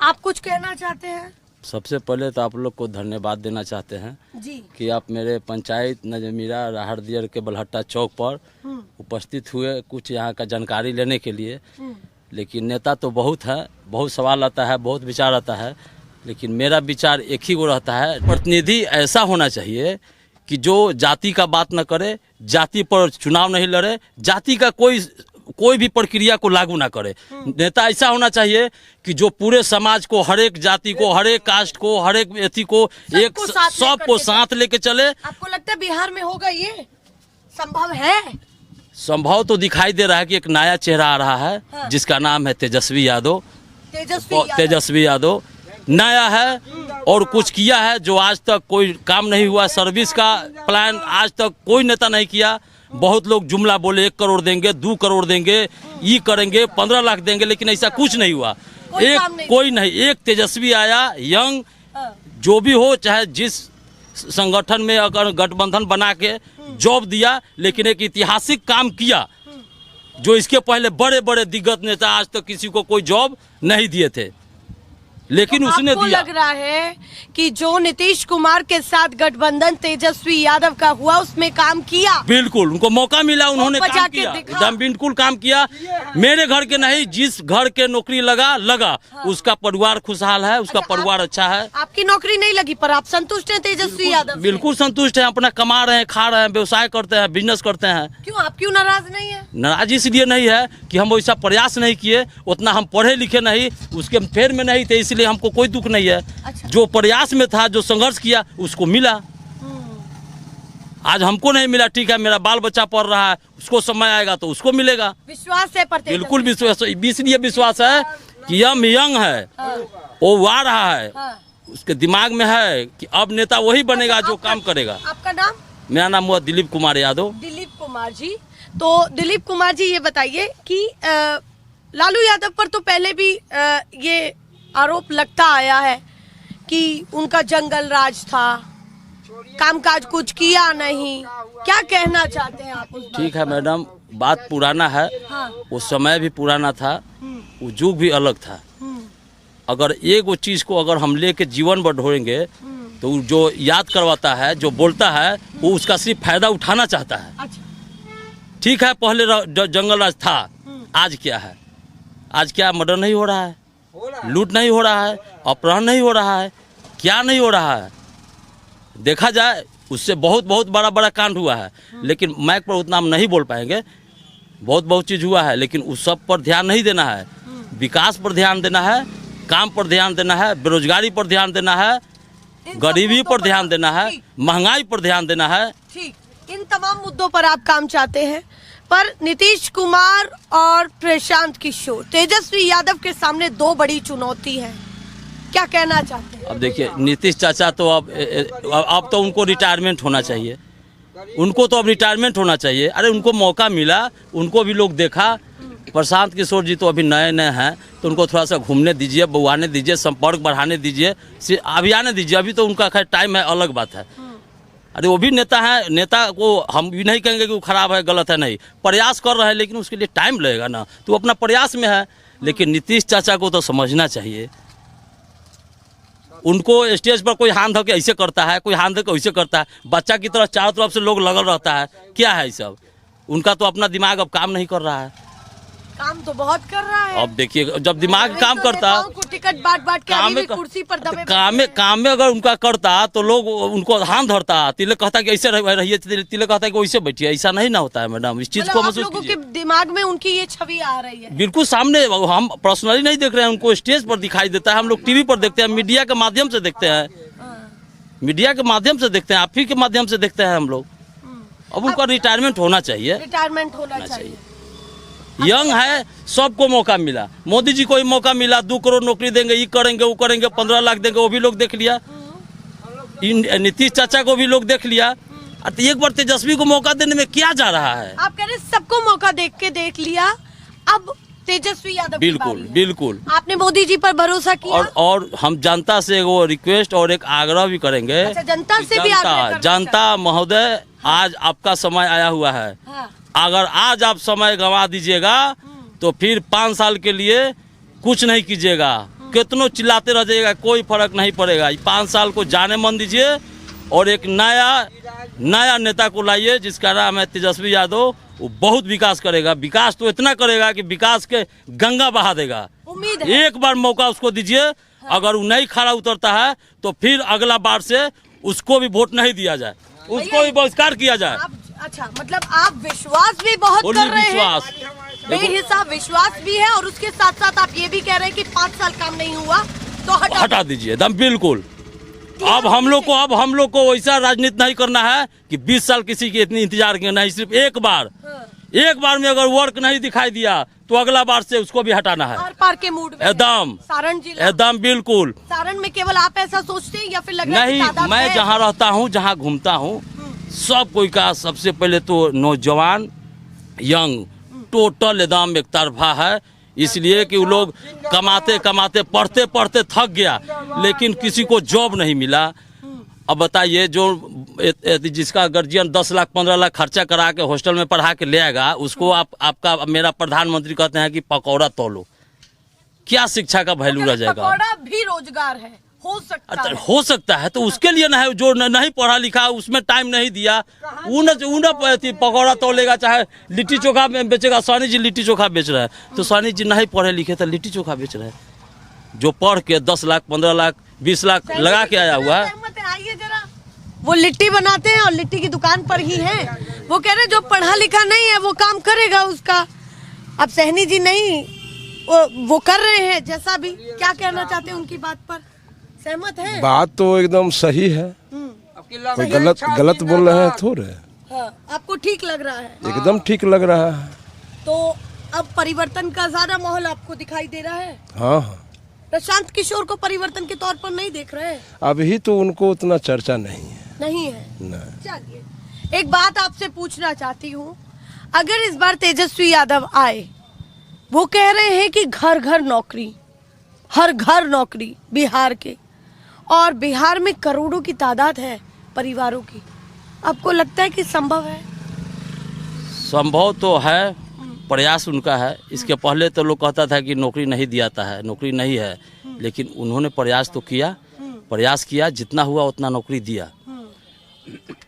आप कुछ कहना चाहते हैं? सबसे पहले तो आप लोग को धन्यवाद देना चाहते हैं जी कि आप मेरे पंचायत नजमीरा राहड़दियर के बलहट्टा चौक पर उपस्थित हुए कुछ यहाँ का जानकारी लेने के लिए। लेकिन नेता तो बहुत है, बहुत सवाल आता है, बहुत विचार आता है, लेकिन मेरा विचार एक ही वो रहता है, प्रतिनिधि ऐसा होना चाहिए कि जो जाति का बात न करे, जाति पर चुनाव नहीं लड़े, जाति का कोई भी प्रक्रिया को लागू ना करे। नेता ऐसा होना चाहिए कि जो पूरे समाज को, हर एक जाति को, हर एक कास्ट को, हर एक एथी को, एक सबको साथ लेके चले। आपको लगता है बिहार में होगा ये संभव है? संभव तो दिखाई दे रहा है कि एक नया चेहरा आ रहा है। हाँ। जिसका नाम है तेजस्वी यादव। तेजस्वी यादव नया है और कुछ किया है जो आज तक कोई काम नहीं हुआ। सर्विस का प्लान आज तक कोई नेता नहीं किया। बहुत लोग जुमला बोले 1 करोड़ देंगे, 2 करोड़ देंगे, ये करेंगे, 15 लाख देंगे, लेकिन ऐसा कुछ नहीं हुआ। कोई नहीं। एक तेजस्वी आया, यंग, जो भी हो, चाहे जिस संगठन में अगर गठबंधन बना के जॉब दिया, लेकिन एक ऐतिहासिक काम किया जो इसके पहले बड़े बड़े दिग्गज नेता आज तक किसी को कोई जॉब नहीं दिए थे, लेकिन तो उसने दिया। लग रहा है कि जो नीतीश कुमार के साथ गठबंधन तेजस्वी यादव का हुआ उसमें काम किया। बिल्कुल, उनको मौका मिला, उन्होंने काम किया, एकदम बिल्कुल काम किया। मेरे घर के नहीं, जिस घर के नौकरी लगा। हाँ। उसका परिवार खुशहाल है, उसका परिवार अच्छा है। आपकी नौकरी नहीं लगी पर आप संतुष्ट हैं तेजस्वी यादव? बिल्कुल संतुष्ट है, अपना कमा रहे हैं, खा रहे हैं, व्यवसाय करते हैं, बिजनेस करते हैं। क्यों, आप क्यों नाराज नहीं है? नाराज इसलिए नहीं है कि हम वैसा प्रयास नहीं किए, उतना हम पढ़े लिखे नहीं, उसके फेर में नहीं थे, इसलिए हमको कोई दुख नहीं है। अच्छा। जो प्रयास में था, जो संघर्ष किया, उसको मिला। आज हमको नहीं मिला, ठीक है, मेरा बाल बच्चा पढ़ रहा है, उसको समय आएगा तो उसको मिलेगा। विश्वास है? बिल्कुल विश्वास, इसलिए विश्वास है कि हम यंग है। हाँ। वो आ रहा है। हाँ। उसके दिमाग में है कि अब नेता वही बनेगा जो काम करेगा। आपका नाम? मेरा नाम हुआ दिलीप कुमार यादव। दिलीप कुमार जी, तो दिलीप कुमार जी ये बताइए कि लालू यादव पर तो पहले भी ये आरोप लगता आया है कि उनका जंगल राज था, कामकाज कुछ किया नहीं। क्या कहना चाहते हैं आप? ठीक है मैडम, बात पुराना है। हाँ। वो समय भी पुराना था, वो युग भी अलग था। अगर एक वो चीज को अगर हम लेके जीवन भर ढोएंगे तो जो याद करवाता है, जो बोलता है, वो उसका सिर्फ फायदा उठाना चाहता है। अच्छा। ठीक है, पहले जंगल राज था, आज क्या है? आज क्या मर्डर नहीं हो रहा है, लूट नहीं हो रहा है, अपहरण नहीं हो रहा है, क्या नहीं हो रहा है? देखा जाए उससे बहुत बड़ा कांड हुआ है, लेकिन माइक पर उतना हम नहीं बोल पाएंगे। बहुत चीज हुआ है, लेकिन उस सब पर ध्यान नहीं देना है। विकास पर ध्यान देना है, काम पर ध्यान देना है, बेरोजगारी पर ध्यान देना है, गरीबी पर ध्यान देना है, महंगाई पर ध्यान देना है। ठीक, इन तमाम मुद्दों पर आप काम चाहते हैं। पर नीतीश कुमार और प्रशांत किशोर, तेजस्वी यादव के सामने 2 बड़ी चुनौती है। क्या कहना चाहते हैं? अब देखिए, नीतीश चाचा तो अब तो उनको रिटायरमेंट होना चाहिए। उनको तो अब रिटायरमेंट होना चाहिए। अरे उनको मौका मिला, उनको भी लोग देखा। प्रशांत किशोर जी तो अभी नए हैं, तो उनको थोड़ा सा घूमने दीजिए, बउआने दीजिए, संपर्क बढ़ाने दीजिए, अभी आने दीजिए। अभी तो उनका खैर टाइम है, अलग बात है। अरे वो भी नेता है, नेता को हम भी नहीं कहेंगे कि वो खराब है, गलत है, नहीं, प्रयास कर रहे हैं, लेकिन उसके लिए टाइम लगेगा ना, तो अपना प्रयास में है। लेकिन नीतीश चाचा को तो समझना चाहिए, उनको स्टेज पर कोई हाथ धो के ऐसे करता है, कोई हाथ धो के ऐसे करता है, बच्चा की तरह चारों तरफ से लोग लगल रहता है। क्या है सब? उनका तो अपना दिमाग अब काम नहीं कर रहा है। काम तो बहुत कर रहा है। अब देखिए, जब दिमाग काम करता, टिकट बांट के अभी भी कुर्सी पर दबे काम में अगर उनका करता तो लोग उनको हाथ धरता, तिलक कहता कि ऐसे रहिए, तिलक कहता कि वैसे बैठिए। ऐसा नहीं ना होता है मैडम, इस चीज को महसूस कीजिए। दिमाग में उनकी ये छवि आ रही है बिल्कुल सामने। हम पर्सनली नहीं देख रहे हैं, उनको स्टेज पर दिखाई देता है, हम लोग टीवी पर देखते हैं, मीडिया के माध्यम से देखते हैं, मीडिया के माध्यम से देखते हैं, आप ही के माध्यम से देखते हैं हम लोग। अब उनका रिटायरमेंट होना चाहिए, रिटायरमेंट होना चाहिए। यंग है, सबको मौका मिला। मोदी जी को ही मौका मिला, 2 करोड़ नौकरी देंगे, ये करेंगे, वो करेंगे, 15 लाख देंगे, वो भी लोग देख लिया। नीतीश चाचा को भी लोग देख लिया। तो एक बार तेजस्वी को मौका देने में क्या जा रहा है? आप कह रहे सबको मौका देख लिया, अब तेजस्वी यादव बिल्कुल आपने मोदी जी पर भरोसा किया। और हम जनता से वो रिक्वेस्ट और एक आग्रह भी करेंगे। अच्छा, जनता से भी आग्रह? जनता महोदय, आज आपका समय आया हुआ है। हाँ। अगर आज आप समय गंवा दीजिएगा तो फिर 5 साल के लिए कुछ नहीं कीजिएगा, कितनों चिल्लाते रह जाएगा, कोई फर्क नहीं पड़ेगा। 5 साल को जाने मन दीजिए और एक नया नेता को लाइए जिसका नाम है तेजस्वी यादव। वो बहुत विकास करेगा, विकास तो इतना करेगा कि विकास के गंगा बहा देगा। उम्मीद है। एक बार मौका उसको दीजिए, अगर वो नहीं खड़ा उतरता है तो फिर अगला बार से उसको भी वोट नहीं दिया जाए, उसको भी बहिष्कार किया जाए। अच्छा, मतलब आप विश्वास भी बहुत कर रहे हैं, बेहिसाब विश्वास भी है, और उसके साथ साथ आप ये भी कह रहे हैं कि 5 साल काम नहीं हुआ तो हटा दीजिए एकदम बिल्कुल। अब हम लोग को वैसा राजनीति नहीं करना है कि 20 साल किसी की इतनी इंतजार किया, नहीं, सिर्फ एक बार में अगर वर्क नहीं दिखाई दिया तो अगला बार से उसको भी हटाना है। आर पार के मूड में एकदम सारण जिला, एकदम बिल्कुल। सारण में केवल आप ऐसा सोचते हैं या फिर लग रहा है नहीं, कि तादाद मैं है? जहाँ रहता हूँ, जहाँ घूमता हूँ, सब कोई का सबसे पहले तो नौजवान यंग टोटल एकदम एक तरफा है। इसलिए कि वो लोग कमाते कमाते पढ़ते पढ़ते थक गया, लेकिन किसी को जॉब नहीं मिला। अब बताइए, जो जिसका गार्जियन 10 लाख 15 लाख खर्चा करा के हॉस्टल में पढ़ा के ले आएगा, उसको आपका मेरा प्रधानमंत्री कहते हैं कि पकौड़ा तोलो, क्या शिक्षा का वैल्यू रह जाएगा? पकौड़ा भी रोजगार है, हो सकता है। तो उसके लिए ना है, जो नहीं पढ़ा लिखा उसमें टाइम नहीं दिया, पकौड़ा तोलेगा, चाहे लिट्टी चोखा बेचेगा। सानी जी लिट्टी चोखा बेच रहे हैं, तो सानी जी नहीं पढ़े लिखे तो लिट्टी चोखा बेच रहे हैं। जो पढ़ के 10 लाख 15 लाख 20 लाख लगा के आया हुआ है, आइए जरा, वो लिट्टी बनाते हैं और लिट्टी की दुकान पर ही है। वो कह रहे जो पढ़ा लिखा नहीं है वो काम करेगा उसका। अब सहनी जी नहीं, वो कर रहे हैं जैसा भी। क्या कहना चाहते हैं उनकी बात पर? सहमत है? बात तो एकदम सही है, कोई गलत बोल रहे हैं थोड़े। हाँ, आपको ठीक लग रहा है? एकदम ठीक लग रहा है। तो अब परिवर्तन का ज्यादा माहौल आपको दिखाई दे रहा है? हाँ, प्रशांत किशोर को परिवर्तन के तौर पर नहीं देख रहे? अभी तो उनको उतना चर्चा नहीं है। नहीं है? नहीं। चलिए, एक बात आपसे पूछना चाहती हूँ, अगर इस बार तेजस्वी यादव आए, वो कह रहे हैं कि घर घर नौकरी, हर घर नौकरी बिहार के, और बिहार में करोड़ों की तादाद है परिवारों की। आपको लगता है कि संभव है? संभव तो है, प्रयास उनका है। इसके पहले तो लोग कहता था कि नौकरी नहीं दियाता है, नौकरी नहीं है, लेकिन उन्होंने प्रयास तो किया, प्रयास किया, जितना हुआ उतना नौकरी दिया।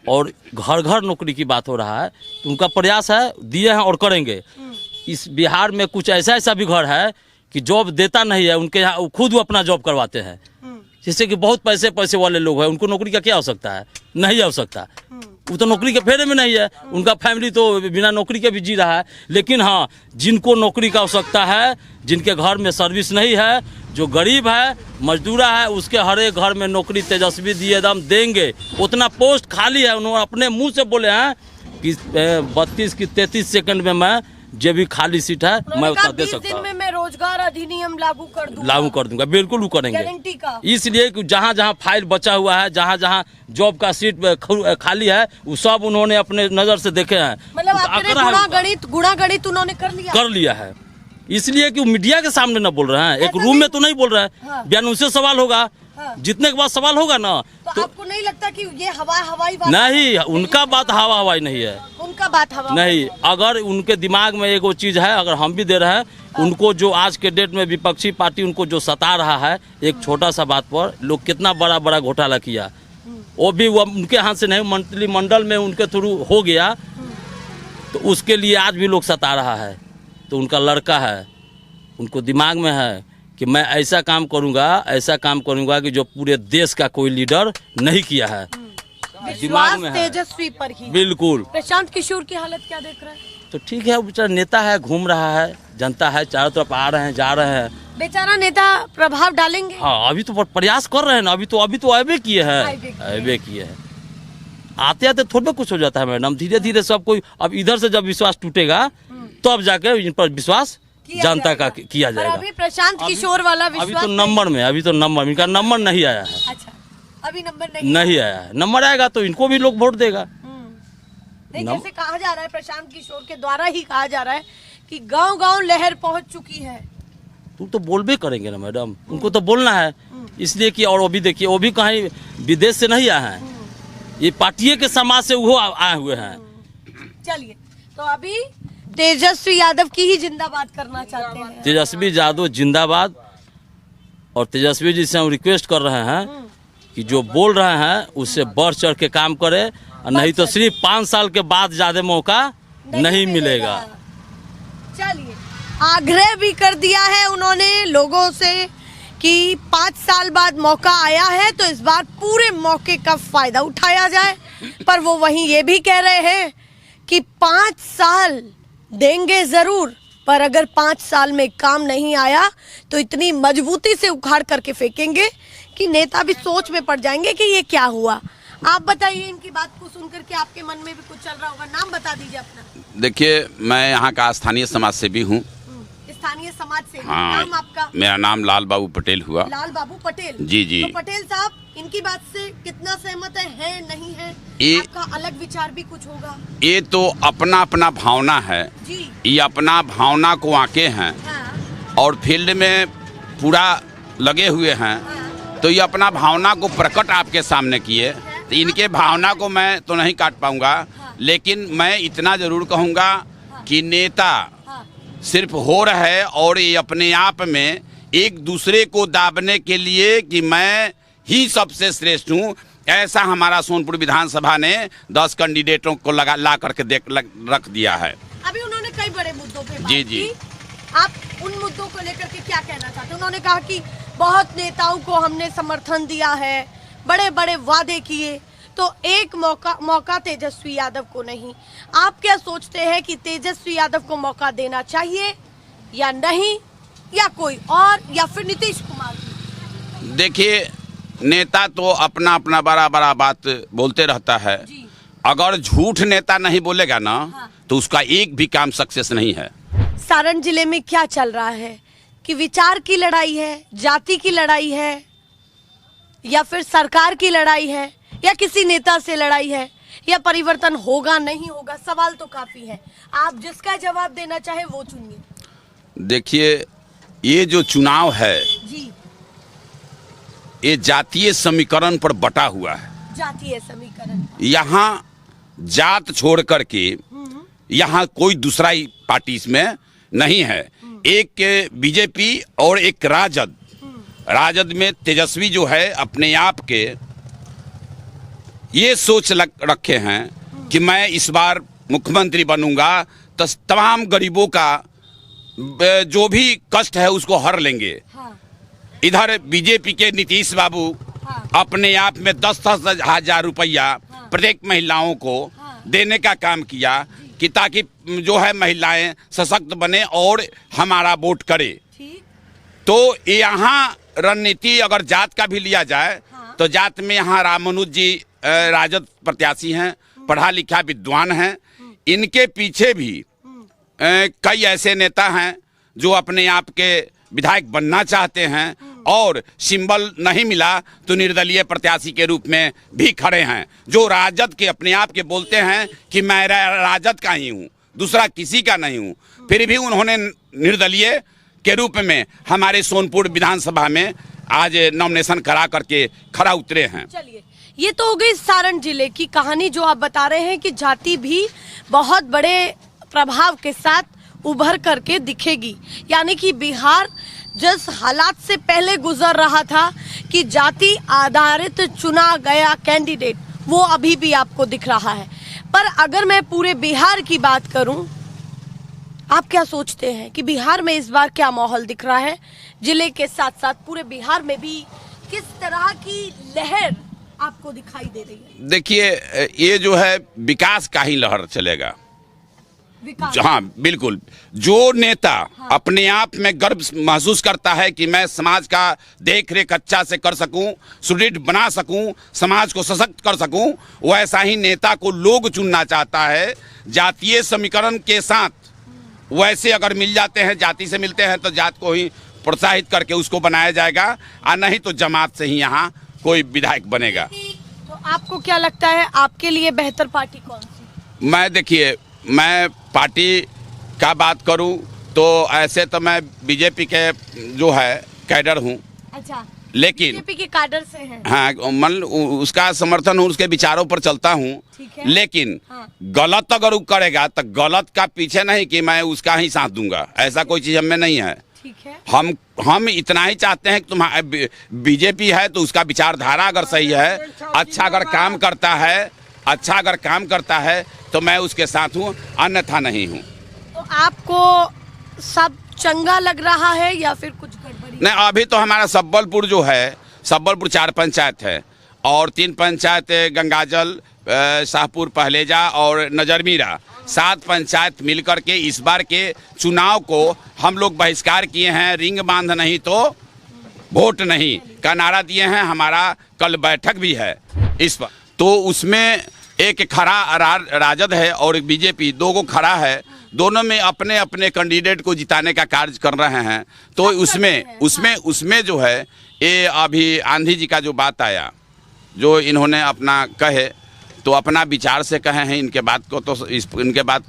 और घर घर नौकरी की बात हो रहा है, तो उनका प्रयास है, दिए हैं और करेंगे। इस बिहार में कुछ ऐसा भी घर है कि जॉब देता नहीं है, उनके यहाँ खुद वो अपना जॉब करवाते हैं, जिससे कि बहुत पैसे वाले लोग हैं, उनको नौकरी का क्या आवश्यकता है? नहीं आवश्यकता, वो तो नौकरी के फेरे में नहीं है, उनका फैमिली तो बिना नौकरी के भी जी रहा है। लेकिन हाँ, जिनको नौकरी का आवश्यकता है, जिनके घर में सर्विस नहीं है, जो गरीब है, मजदूरा है, उसके हर एक घर में नौकरी तेजस्वी दिए दम देंगे। उतना पोस्ट खाली है, उन्होंने अपने मुंह से बोले हैं कि 32 की 33 सेकंड में मैं जो भी खाली सीट है मैं उतना दे सकता हूँ। मैं रोजगार अधिनियम लागू कर दूंगा। बिल्कुल वो करेंगे, गारंटी का। इसलिए कि जहाँ जहाँ फाइल बचा हुआ है, जहाँ जहाँ जॉब का सीट खाली है, वो सब उन्होंने अपने नजर से देखे हैं। मतलब गुणागणित उन्होंने कर लिया है। इसलिए कि वो मीडिया के सामने न बोल रहे हैं, एक रूम में तो नहीं बोल रहे हैं, बयान उनसे सवाल होगा, जितने के बाद सवाल होगा ना, तो आपको नहीं लगता कि ये हवाई बात नहीं, उनका बात हवाई नहीं है, उनका बात हवा नहीं। अगर उनके दिमाग में एक वो चीज है, अगर हम भी दे रहे हैं उनको, जो आज के डेट में विपक्षी पार्टी उनको जो सता रहा है, एक छोटा सा बात पर लोग कितना बड़ा घोटाला किया, वो भी वो उनके हाथ से नहीं, मंत्रिमंडल में उनके थ्रू हो गया, तो उसके लिए आज भी लोग सता रहा है। तो उनका लड़का है, उनको दिमाग में है कि मैं ऐसा काम करूंगा कि जो पूरे देश का कोई लीडर नहीं किया है। दिमाग में तेजस्वी पर ही। बिल्कुल। प्रशांत किशोर की हालत क्या देख रहा है? तो ठीक है, बेचारा नेता है, घूम रहा है, जनता है, चारों तरफ आ रहे हैं, जा रहे हैं। बेचारा नेता प्रभाव डालेंगे। हाँ, अभी तो प्रयास कर रहे हैं ना, अभी तो अबे किए हैं। आते आते थोड़ा कुछ हो जाता है मैडम, धीरे धीरे सब कोई। अब इधर से जब विश्वास टूटेगा तो अब जाके इन पर विश्वास जनता का किया जाएगा। अभी प्रशांत किशोर वाला विश्वास अभी तो नंबर इनका नंबर नहीं आया है। अच्छा, अभी नंबर नहीं आया है। नंबर आएगा तो इनको भी लोग वोट देगा। नहीं, जैसे कहा जा रहा है, प्रशांत किशोर के द्वारा ही कहा जा रहा है कि गांव-गांव लहर पहुंच चुकी है। तुम तो बोलबे करेंगे ना मैडम, उनको तो बोलना है, इसलिए कि। और वो भी देखिए, वो भी कहीं विदेश से नहीं आए हैं, ये पार्टी के समाज से वो आए हुए हैं। चलिए, तो अभी तेजस्वी यादव की ही जिंदाबाद करना चाहते हैं। तेजस्वी यादव जिंदाबाद, और तेजस्वी जी से हम रिक्वेस्ट कर रहे हैं कि जो बोल रहे हैं उससे बढ़ चढ़ के काम करे, और नहीं तो सिर्फ 5 साल के बाद ज्यादा मौका नहीं मिलेगा। चलिए, आग्रह भी कर दिया है उन्होंने लोगों से कि 5 साल बाद मौका आया है तो इस बार पूरे मौके का फायदा उठाया जाए। पर वो वहीं ये भी कह रहे हैं कि 5 साल देंगे जरूर, पर अगर 5 साल में काम नहीं आया तो इतनी मजबूती से उखाड़ करके फेंकेंगे कि नेता भी सोच में पड़ जाएंगे कि ये क्या हुआ। आप बताइए, इनकी बात को सुनकर के आपके मन में भी कुछ चल रहा होगा। नाम बता दीजिए अपना। देखिए, मैं यहाँ का स्थानीय समाज सेवी हूँ। स्थानीय समाज से। हाँ, नाम आपका? मेरा नाम लाल बाबू पटेल हुआ। लाल बाबू पटेल जी जी। तो पटेल साहब, इनकी बात से कितना सहमत है नहीं है? आपका अलग विचार भी कुछ होगा। ये तो अपना अपना भावना है जी। ये अपना भावना को आके हैं। हाँ। और फील्ड में पूरा लगे हुए हैं। हाँ। तो ये अपना भावना को प्रकट आपके सामने किए। तो इनके भावना को मैं तो नहीं काट पाऊंगा। हाँ। लेकिन मैं इतना जरूर कहूँगा कि नेता सिर्फ हो रहा है, और ये अपने आप में एक दूसरे को दाबने के लिए कि मैं ही सबसे श्रेष्ठ हूँ, ऐसा हमारा सोनपुर विधानसभा ने 10 कैंडिडेटों को ला करके रख दिया है। अभी उन्होंने कई बड़े मुद्दों पे बात जी जी। की। आप उन मुद्दों को लेकर के क्या कहना चाहते हैं? उन्होंने कहा कि बहुत नेताओं को हमने समर्थन दिया है, बड़े बड़े वादे किए, तो एक मौका तेजस्वी यादव को नहीं। आप क्या सोचते हैं कि तेजस्वी यादव को मौका देना चाहिए या नहीं, या कोई और, या फिर नीतीश कुमार? देखिए, नेता तो अपना अपना बड़ा बड़ा बात बोलते रहता है। अगर झूठ नेता नहीं बोलेगा ना, तो उसका एक भी काम सक्सेस नहीं है। सारण जिले में क्या चल रहा है कि विचार की लड़ाई है, जाति की लड़ाई है, या फिर सरकार की लड़ाई है, या किसी नेता से लड़ाई है, या परिवर्तन होगा नहीं होगा? सवाल तो काफी है। आप जिसका जवाब देना चाहे वो चुनिए। देखिए, ये जो चुनाव है जी, ये जातीय समीकरण पर बटा हुआ है। जातीय समीकरण। यहाँ जात छोड़ करके यहाँ कोई दूसरा ही पार्टी इसमें नहीं है। एक बीजेपी और एक राजद। राजद में तेजस्वी जो है अपने आप के ये सोच रखे हैं कि मैं इस बार मुख्यमंत्री बनूंगा तो तमाम गरीबों का जो भी कष्ट है उसको हर लेंगे। हाँ। इधर बीजेपी के नीतीश बाबू अपने आप में 10-10 हजार रुपया प्रत्येक महिलाओं को देने का काम किया कि ताकि जो है महिलाएं सशक्त बने और हमारा वोट करे। तो यहाँ रणनीति अगर जात का भी लिया जाए तो जात में यहाँ रामानुज जी राजद प्रत्याशी हैं, पढ़ा लिखा विद्वान हैं। इनके पीछे भी कई ऐसे नेता हैं जो अपने आप के विधायक बनना चाहते हैं और सिंबल नहीं मिला तो निर्दलीय प्रत्याशी के रूप में भी खड़े हैं, जो राजद के अपने आप के बोलते हैं कि मैं राजद का ही हूँ, दूसरा किसी का नहीं हूँ। फिर भी उन्होंने निर्दलीय के रूप में हमारे सोनपुर विधानसभा में आज नॉमिनेशन करा करके खड़ा उतरे हैं। चलिए, ये तो हो गई सारण जिले की कहानी जो आप बता रहे हैं कि जाति भी बहुत बड़े प्रभाव के साथ उभर करके दिखेगी। यानी कि बिहार जिस हालात से पहले गुजर रहा था कि जाति आधारित चुना गया कैंडिडेट, वो अभी भी आपको दिख रहा है। पर अगर मैं पूरे बिहार की बात करूं, आप क्या सोचते हैं कि बिहार में इस बार क्या माहौल दिख रहा है? जिले के साथ साथ पूरे बिहार में भी किस तरह की लहर आपको दिखाई दे रही है? देखिए, ये जो है विकास का ही लहर चलेगा। हाँ, बिल्कुल। जो नेता अपने आप में गर्व महसूस करता है कि मैं समाज का देख रेख अच्छा से कर सकूं, सुदृढ़ बना सकूं, समाज को सशक्त कर सकूं, वैसा ही नेता को लोग चुनना चाहता है। जातीय समीकरण के साथ वैसे अगर मिल जाते हैं, जाति से मिलते हैं, तो जात को ही प्रोत्साहित करके उसको बनाया जाएगा, और नहीं तो जमात से ही यहाँ कोई विधायक बनेगा। तो आपको क्या लगता है, आपके लिए बेहतर पार्टी कौन सी? देखिए, मैं पार्टी का बात करूं तो ऐसे तो मैं बीजेपी के जो है कैडर हूं। अच्छा, लेकिन बीजेपी के कैडर से हैं। हाँ, उसका समर्थन हूँ, उसके विचारों पर चलता हूँ। लेकिन गलत अगर वो करेगा तो गलत का पीछे नहीं कि मैं उसका ही साथ दूंगा, ऐसा कोई चीज हमें नहीं है। ठीक है। हम इतना ही चाहते हैं कि तुम्हारा बीजेपी है तो उसका विचारधारा अगर सही है, अच्छा अगर काम करता है तो मैं उसके साथ हूँ, अन्यथा नहीं हूँ। तो आपको सब चंगा लग रहा है या फिर कुछ गड़बड़ी? नहीं, अभी तो हमारा सब्बलपुर जो है, सब्बलपुर 4 पंचायत है और 3 पंचायत गंगाजल, शाहपुर, पहलेजा और नजरमीरा, 7 पंचायत मिलकर के इस बार के चुनाव को हम लोग बहिष्कार किए हैं। रिंग बांध नहीं तो वोट नहीं का नारा दिए हैं। हमारा कल बैठक भी है इस पर, तो उसमें एक खड़ा राजद है और एक बीजेपी, 2 को खड़ा है। दोनों में अपने अपने कैंडिडेट को जिताने का कार्य कर रहे हैं। तो उसमें जो है ये अभी आंधी जी का जो बात आया, जो इन्होंने अपना कहे तो अपना विचार से कहे हैं, इनके बात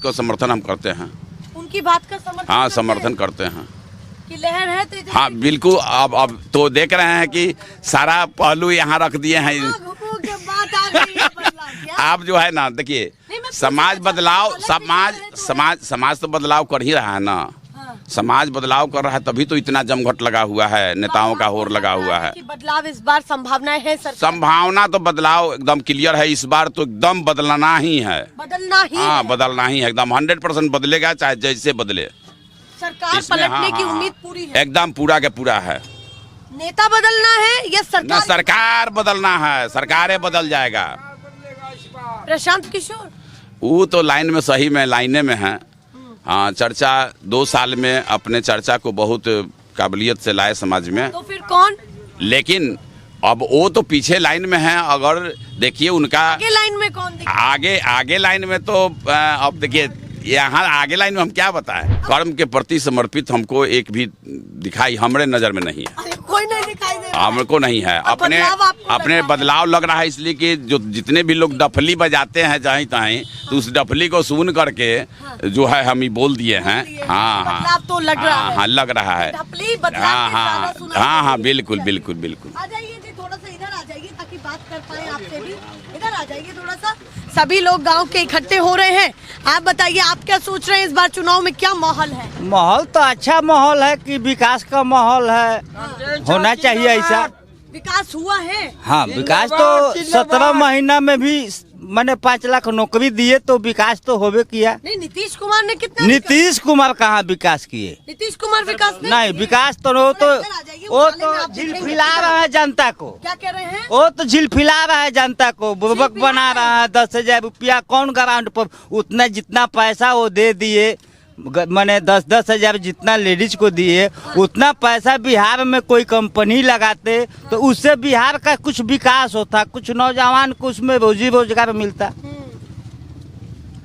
को समर्थन हम करते हैं। उनकी बात का समर्थन? हाँ, समर्थन करते हैं कि लहर है तो हाँ बिल्कुल। अब तो देख रहे हैं कि सारा पहलू यहाँ रख दिए हैं। आप जो है ना, देखिए समाज तो बदलाव कर ही रहा है ना। समाज बदलाव कर रहा है तभी तो इतना जमघट लगा हुआ है, नेताओं का होर लगा हुआ है। बदलाव इस बार संभावनाएं है सर? संभावना तो बदलाव एकदम क्लियर है। इस बार तो एकदम बदलना ही है, बदलना ही है एकदम। 100% बदलेगा, चाहे जैसे बदले। सरकार पलटने की उम्मीद पूरी है? एकदम पूरा के पूरा है। नेता बदलना है या सरकार? सरकार बदलना है, सरकारें बदल जाएगा। प्रशांत किशोर वो तो लाइन में, सही में लाइने में है। हाँ, चर्चा 2 साल में अपने चर्चा को बहुत काबिलियत से लाए समाज में। तो फिर कौन? लेकिन अब वो तो पीछे लाइन में है। अगर देखिए उनका आगे लाइन में कौन दिखे? आगे लाइन में तो अब देखिए यहाँ आगे लाइन में हम क्या बताएं। कर्म के प्रति समर्पित हमको एक भी दिखाई हमारे नजर में नहीं है। कोई नहीं दिखाई दे रहा है। हमको नहीं है। अपने बदलाव लग रहा है, इसलिए कि जो जितने भी लोग डफली बजाते हैं जहीं तहीं, तो उस डफली को सुन करके जो है हम ही बोल दिए हैं। हाँ, तो लग रहा है। हाँ, लग रहा है। हाँ, बिल्कुल। आ जाइए जी, थोड़ा सा इधर आ जाइए ताकि बात कर पाए आपसे भी। इधर आ जाइए थोड़ा सा। सभी लोग गांव के इकट्ठे हो रहे हैं। आप बताइए, आप क्या सोच रहे हैं, इस बार चुनाव में क्या माहौल है? माहौल तो अच्छा माहौल है कि विकास का माहौल है। होना चाहिए ऐसा। विकास हुआ है? हाँ, विकास तो 17 महीना में भी मैंने 5 लाख नौकरी दिए, तो विकास तो होवे किया। नहीं, नीतीश कुमार ने कितना? नीतीश कुमार कहाँ विकास किए? नीतीश कुमार विकास नहीं, विकास तो वो तो झिलफिला रहा है जनता को। क्या कह रहे हैं? वो तो झिलफिला रहा है जनता को, बुर्बक बना रहा है। 10,000 रुपया कौन ग्राउंड पर उतना जितना पैसा वो दे दिए, मैंने 10,000 जितना लेडीज को दिए, उतना पैसा बिहार में कोई कंपनी लगाते तो उससे बिहार का कुछ विकास होता, कुछ नौजवान को उसमें रोजी रोजगार मिलता।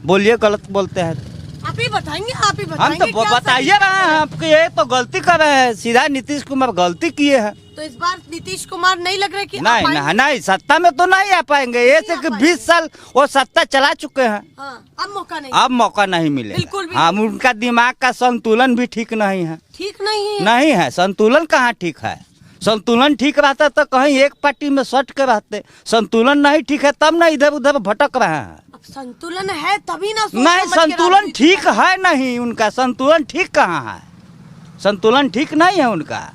बोलिए, गलत बोलते हैं? आप ही बताएंगे, हम तो बताइए रहे हैं आपके। ये तो गलती कर रहे हैं, सीधा नीतीश कुमार गलती किए हैं। तो इस बार नीतीश कुमार नहीं लग रहा कि नहीं, सत्ता में तो नहीं आ पाएंगे। ऐसे कि 20 साल वो सत्ता चला चुके हैं। अब मौका नहीं मिलेगा। बिल्कुल भी। हाँ, उनका दिमाग का संतुलन भी ठीक नहीं है। ठीक नहीं है? नहीं है, संतुलन कहाँ ठीक है। संतुलन ठीक रहता तो कहीं एक पार्टी में सट के रहते। संतुलन नहीं ठीक है, तब ना इधर उधर भटक रहे हैं। संतुलन है तभी ना। नहीं, संतुलन ठीक है नहीं उनका। संतुलन ठीक कहाँ है? संतुलन ठीक नहीं है उनका।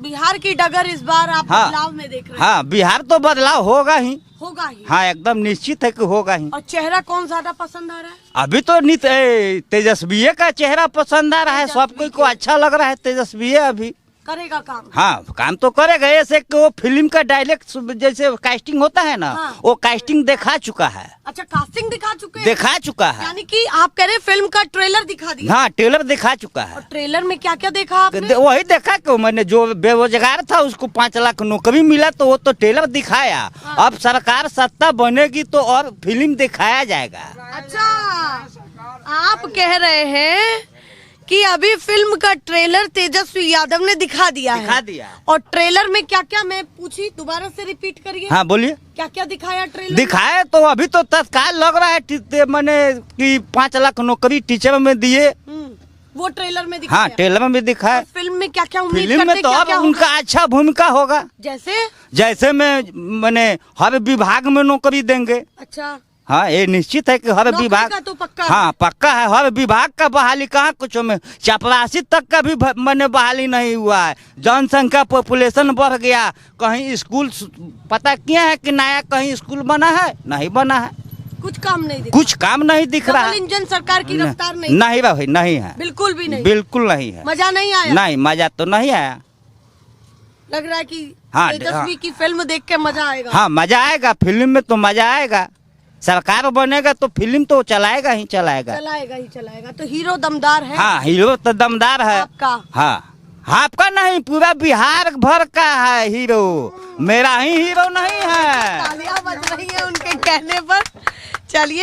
बिहार की डगर इस बार आप बदलाव में देख रहे हैं? हाँ, बिहार तो बदलाव होगा ही। हाँ, एकदम निश्चित है कि होगा ही। और चेहरा कौन ज्यादा पसंद आ रहा है? अभी तो तेजस्वी का चेहरा पसंद आ रहा है। सबको को अच्छा लग रहा है तेजस्वी अभी करेगा काम। हाँ, काम तो करेगा। ऐसे कि वो फिल्म का डायरेक्ट जैसे कास्टिंग होता है ना, वो कास्टिंग दिखा चुका है। अच्छा, कास्टिंग दिखा चुके हैं? दिखा चुका है, यानी कि आप कह रहे हैं फिल्म का ट्रेलर दिखा दिया? हाँ, ट्रेलर दिखा चुका है। और ट्रेलर में क्या क्या देखा आपने? वही देखा कि मैंने जो बेरोजगार था उसको 5 लाख नौकरी मिला, तो वो तो ट्रेलर दिखाया। अब सरकार सत्ता बनेगी तो और फिल्म दिखाया जाएगा। अच्छा, आप कह रहे हैं कि अभी फिल्म का ट्रेलर तेजस्वी यादव ने दिखा दिया। और ट्रेलर में क्या क्या, मैं पूछी, दोबारा से रिपीट करिए। हाँ, बोलिए। क्या क्या दिखाया ट्रेलर? दिखाया तो अभी तो तत्काल लग रहा है मैंने कि 5 लाख नौकरी टीचर में दिए। वो ट्रेलर में दिखाया? हाँ, ट्रेलर में दिखाया। फिल्म में क्या क्या उम्मीद फिल्म में तो अब उनका अच्छा भूमिका होगा। जैसे मैंने हर विभाग में नौकरी देंगे। अच्छा, हाँ ये निश्चित है कि हर नौकरी विभाग का तो पक्का है। हाँ पक्का है, हर विभाग का बहाली कहाँ कुछ में, चपरासी तक का भी मैंने बहाली नहीं हुआ है। जनसंख्या पॉपुलेशन बढ़ गया, कहीं स्कूल पता किया है कि नया कहीं स्कूल बना है? नहीं बना है, कुछ काम नहीं दिख कुछ काम नहीं दिख रहा डबल है। इंजन सरकार की रफ्तार नहीं नहीं भाई नहीं है, बिल्कुल भी नहीं। बिल्कुल नहीं है, मजा नहीं आया। नहीं मजा तो नहीं आया। लग रहा है कि हाँ, तेजस्वी की फिल्म देख के मजा आएगा। हाँ मजा आएगा, फिल्म में तो मजा आएगा, सरकार बनेगा तो फिल्म तो चलाएगा ही चलाएगा। चलाएगा ही चलाएगा। तो हीरो दमदार है हाँ हीरो तो दमदार है आपका। हाँ आपका नहीं, पूरा बिहार भर का है हीरो, मेरा ही हीरो नहीं है। तालियां बज रही है उनके कहने पर। चलिए।